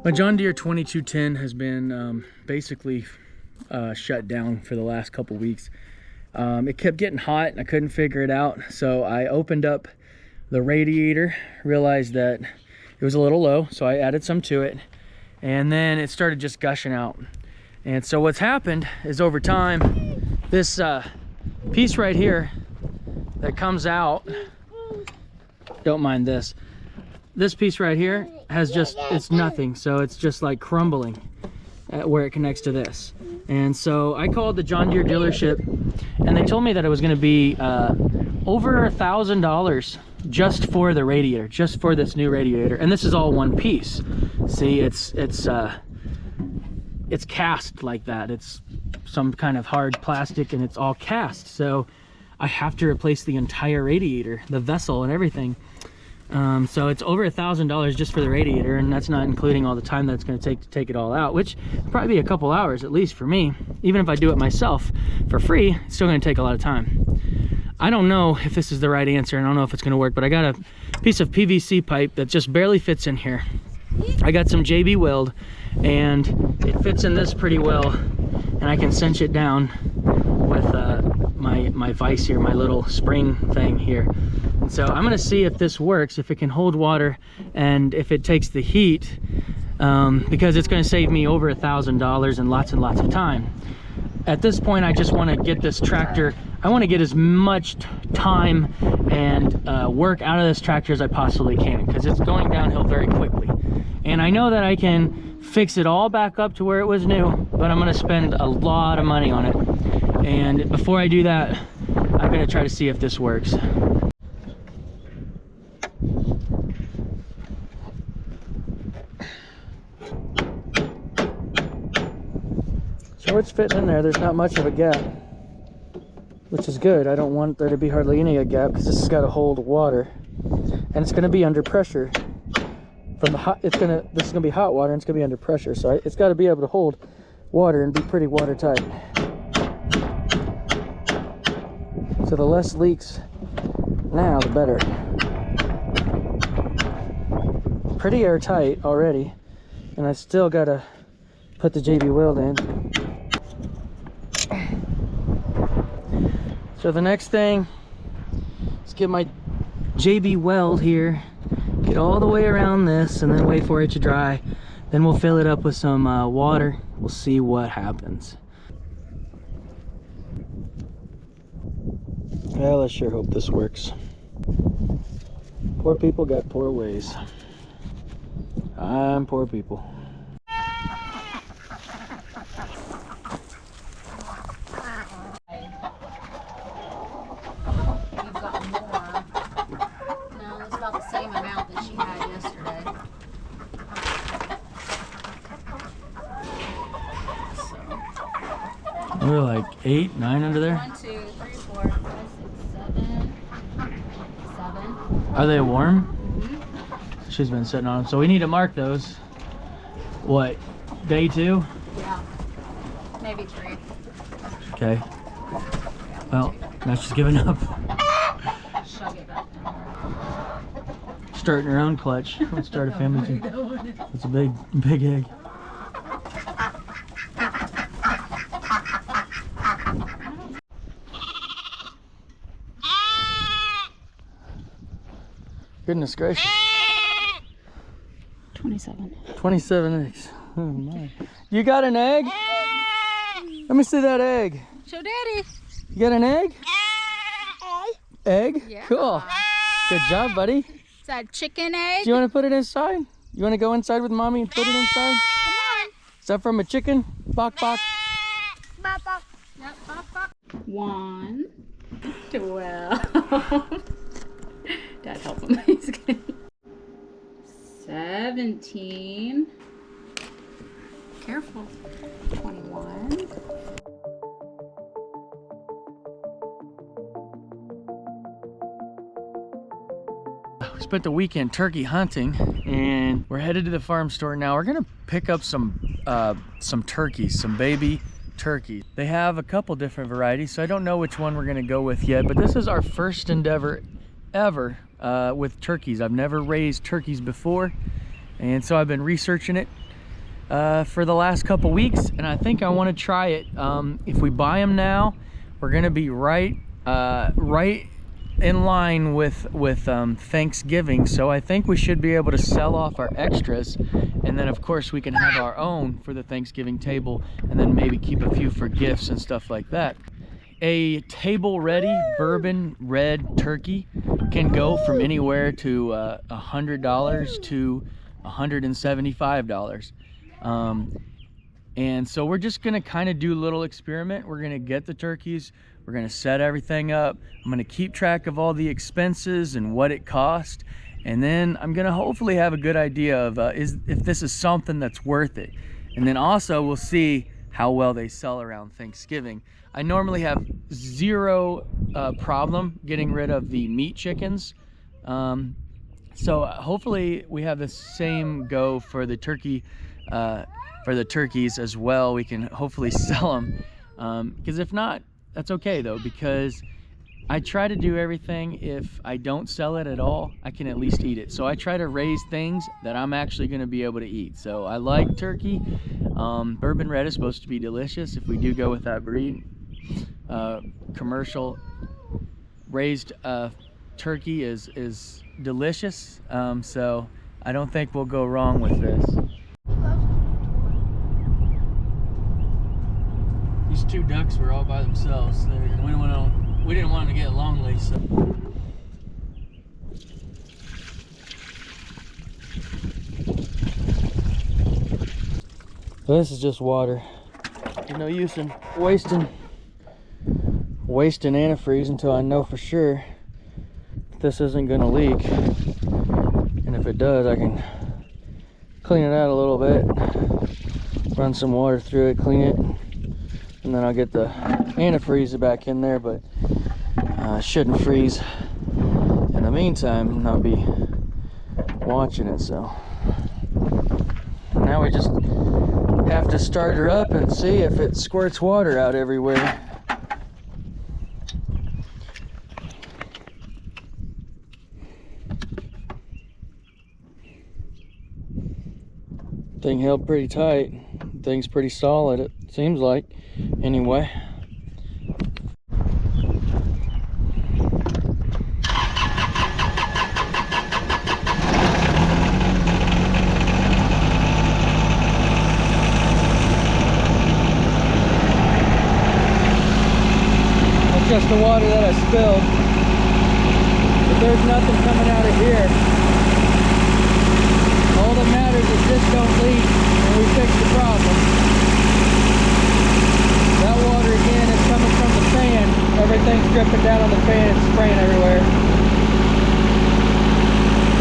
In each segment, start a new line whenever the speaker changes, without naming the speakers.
My John Deere 2210 has been basically shut down for the last couple weeks. It kept getting hot and I couldn't figure it out. So I opened up the radiator, realized that it was a little low, so I added some to it, and then it started just gushing out. And so what's happened is over time, this piece right here that comes out, don't mind this piece right here has just, it's nothing. So it's just like crumbling at where it connects to this. And so I called the John Deere dealership and they told me that it was gonna be over $1,000 just for the radiator, just for this new radiator. And this is all one piece. See, it's cast like that. It's some kind of hard plastic and it's all cast. So I have to replace the entire radiator, the vessel and everything. So it's over $1,000 just for the radiator, and that's not including all the time that it's going to take it all out, which will probably be a couple hours at least for me. Even if I do it myself for free, it's still going to take a lot of time. I don't know if this is the right answer, and I don't know if it's going to work, but I got a piece of PVC pipe that just barely fits in here. I got some JB weld and it fits in this pretty well, and I can cinch it down with my vise here, my little spring thing here. And so I'm gonna see if this works, if it can hold water and if it takes the heat, because it's gonna save me over $1,000 and lots of time. At this point, I just wanna get this tractor, I wanna get as much time and work out of this tractor as I possibly can, because it's going downhill very quickly. And I know that I can fix it all back up to where it was new, but I'm gonna spend a lot of money on it. And before I do that, I'm gonna try to see if this works. So it's fitting in there. There's not much of a gap, which is good. I don't want there to be hardly any gap because this has got to hold water, and it's going to be under pressure from the hot. This is going to be hot water, and it's going to be under pressure. So it's got to be able to hold water and be pretty watertight. So the less leaks now, the better. Pretty airtight already, and I still got to put the JB weld in. So the next thing is get my JB weld here, get all the way around this, and then wait for it to dry. Then we'll fill it up with some water. We'll see what happens. Well, I sure hope this works. Poor people got poor ways. I'm poor people. We're like 8, 9 under there.
1, 2, 3, 4, 5, 6, 7, 7.
Are they warm?
Mm-hmm.
She's been sitting on them, so we need to mark those. What, day 2?
Yeah, maybe 3.
Okay. Well, now she's giving up.
She'll get back down.
Starting her own clutch. Let's start a family too. It's a big egg. Goodness gracious.
27.
27 eggs. Oh my. You got an egg? Let me see that egg.
Show Daddy.
You got an egg? Egg?
Yeah.
Cool. Good job, buddy.
Is that chicken egg?
Do you want to put it inside? You want to go inside with mommy and put it inside?
Come on.
Is that from a chicken? Bok bok.
Bok bok. Yep, bok bok. 1, 12. Dad, help him. He's kidding. 17. Careful. 21.
spent the weekend turkey hunting, and we're headed to the farm store now. We're gonna pick up some turkeys, some baby turkey. They have a couple different varieties, so I don't know which one we're gonna go with yet, but this is our first endeavor ever with turkeys. I've never raised turkeys before, and so I've been researching it for the last couple weeks, and I think I want to try it. If we buy them now, we're gonna be right in line with Thanksgiving, so I think we should be able to sell off our extras, and then of course we can have our own for the Thanksgiving table, and then maybe keep a few for gifts and stuff like that. A table ready bourbon red turkey can go from anywhere to $100 to $175. And so we're just gonna kind of do a little experiment. We're gonna get the turkeys, we're gonna set everything up, I'm gonna keep track of all the expenses and what it cost, and then I'm gonna hopefully have a good idea of if this is something that's worth it. And then also we'll see how well they sell around Thanksgiving. I normally have zero problem getting rid of the meat chickens, so hopefully we have the same go for the turkey, for the turkeys as well. We can hopefully sell them, because if not, that's okay though, because I try to do everything. If I don't sell it at all, I can at least eat it. So I try to raise things that I'm actually going to be able to eat. So I like turkey. Bourbon red is supposed to be delicious if we do go with that breed. Commercial raised turkey is delicious, so I don't think we'll go wrong with this. These two ducks were all by themselves there, and we didn't want them to get lonely, so. This is just water. There's no use in wasting antifreeze until I know for sure this isn't gonna leak. And if it does, I can clean it out a little bit, run some water through it, clean it, and then I'll get the antifreeze back in there, but shouldn't freeze in the meantime and I'll be watching it. So now we just have to start her up and see if it squirts water out everywhere. Thing held pretty tight. Thing's pretty solid, it seems like, anyway. That's just the water that I spilled. But there's nothing coming out of here. All that matters is this don't leak and we fix the problem. That water again is coming from the fan. Everything's dripping down on the fan and spraying everywhere.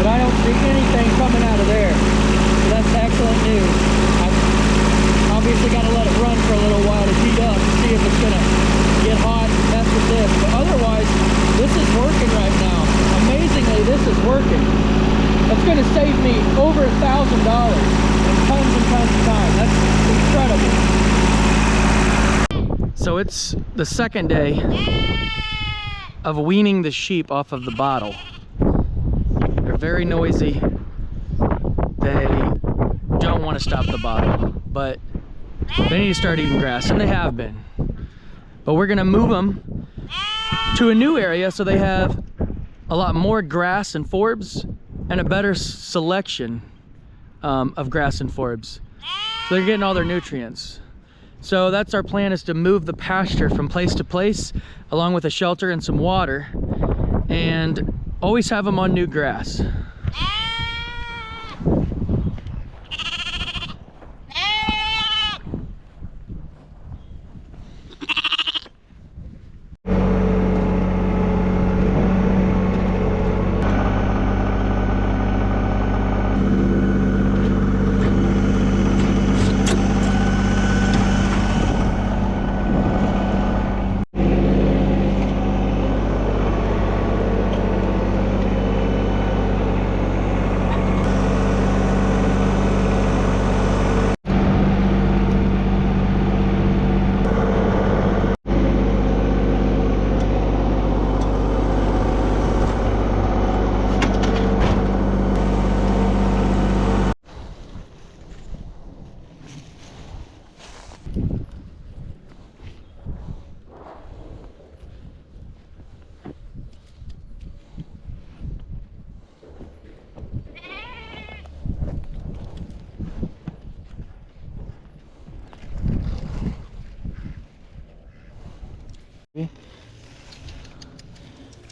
But I don't see anything coming out of there. So that's excellent news. I've obviously got to let it run for a little while to heat up to see if it's going to get hot and mess with this. But otherwise, this is working right now. Amazingly, this is working. That's going to save me over $1,000 and tons of time. That's incredible. So it's the second day of weaning the sheep off of the bottle. They're very noisy. They don't want to stop the bottle, but they need to start eating grass, and they have been. But we're going to move them to a new area so they have a lot more grass and forbs and a better selection of grass and forbs. So they're getting all their nutrients. So that's our plan, is to move the pasture from place to place, along with a shelter and some water, and always have them on new grass.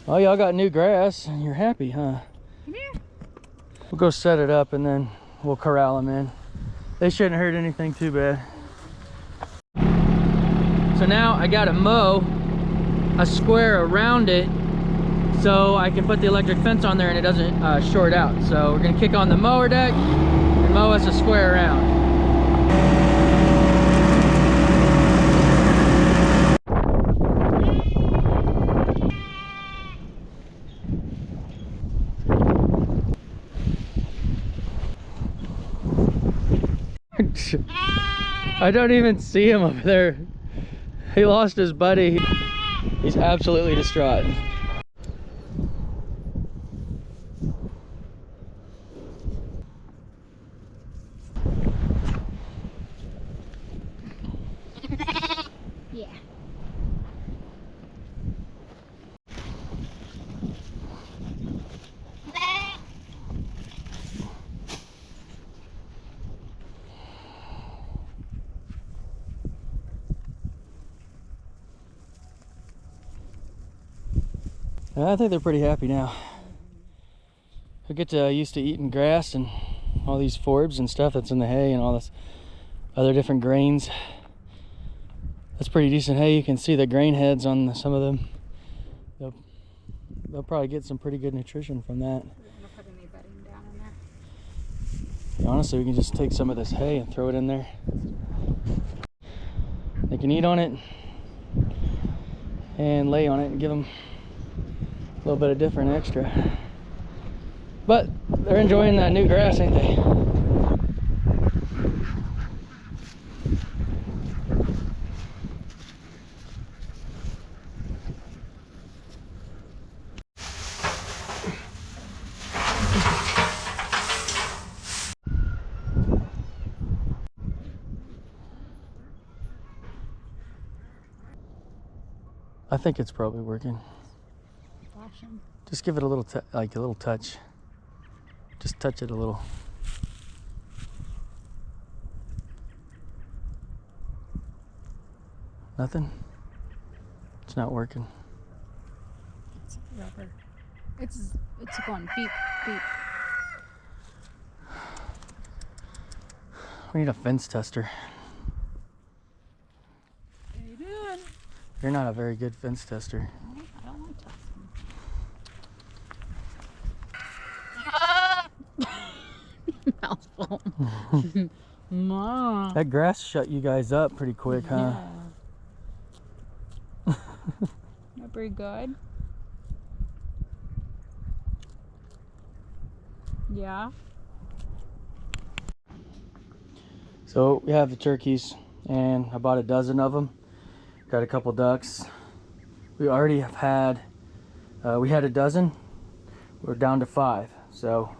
Oh, y'all got new grass and you're happy, huh?
Come here.
We'll go set it up and then we'll corral them in. They shouldn't hurt anything too bad. So now I gotta mow a square around it so I can put the electric fence on there and it doesn't short out. So we're gonna kick on the mower deck and mow us a square around. I don't even see him over there. He lost his buddy. He's absolutely distraught.
Yeah.
I think they're pretty happy now. They get used to eating grass and all these forbs and stuff that's in the hay and all this other different grains. That's pretty decent hay. You can see the grain heads on some of them. They'll probably get some pretty good nutrition from that.
We're gonna put any bedding down in there.
Honestly, we can just take some of this hay and throw it in there. They can eat on it and lay on it and give them a little bit of different extra. But they're enjoying that new grass, ain't they? I think it's probably working.
Flashing.
Just give it a little, like a little touch. Just touch it a little. Nothing? It's not working.
It's rubber. It's going beep, beep.
We need a fence tester.
How you doing?
You're not a very good fence tester.
I don't want to test them. Mouthful. Ma.
That grass shut you guys up pretty quick, huh?
Yeah. Not very good. Yeah.
So we have the turkeys and I bought a dozen of them. Got a couple ducks. We already have had, we had a dozen. We're down to 5. So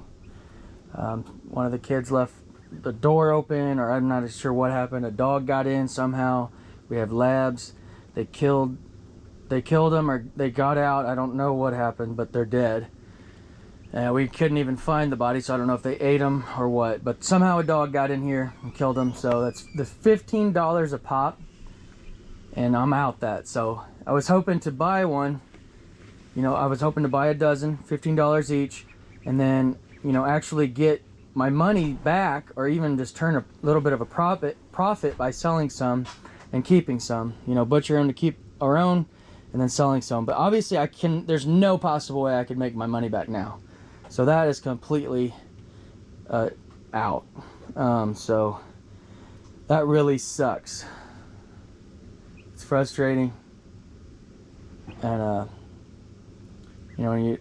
one of the kids left the door open, or I'm not sure what happened. A dog got in somehow. We have labs. They killed them, or they got out. I don't know what happened, but they're dead. We couldn't even find the body, so I don't know if they ate them or what. But somehow a dog got in here and killed them. So that's the $15 a pop, and I'm out that. So I was hoping to buy one. You know, I was hoping to buy a dozen, $15 each, and then, you know, actually get my money back, or even just turn a little bit of a profit by selling some and keeping some. You know, butcher them to keep our own, and then selling some. But obviously there's no possible way I could make my money back now. So that is completely out. So that really sucks. It's frustrating. And you know,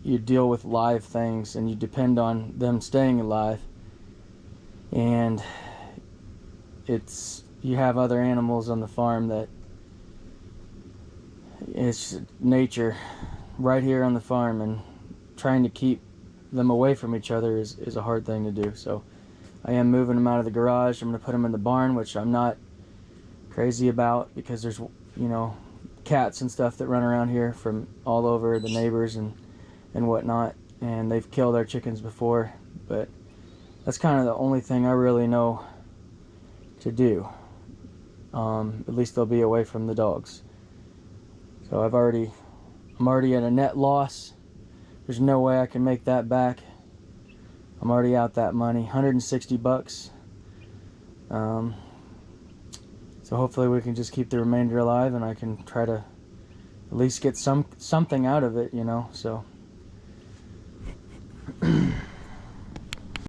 you deal with live things and you depend on them staying alive, and you have other animals on the farm that it's nature right here on the farm, and trying to keep them away from each other is a hard thing to do. So I am moving them out of the garage. I'm going to put them in the barn, which I'm not crazy about, because there's, you know, cats and stuff that run around here from all over, the neighbors and whatnot, and they've killed our chickens before. But that's kind of the only thing I really know to do. At least they'll be away from the dogs. So I've already I'm already at a net loss. There's no way I can make that back. I'm already out that money, 160 bucks. So hopefully we can just keep the remainder alive, and I can try to at least get something out of it, you know. So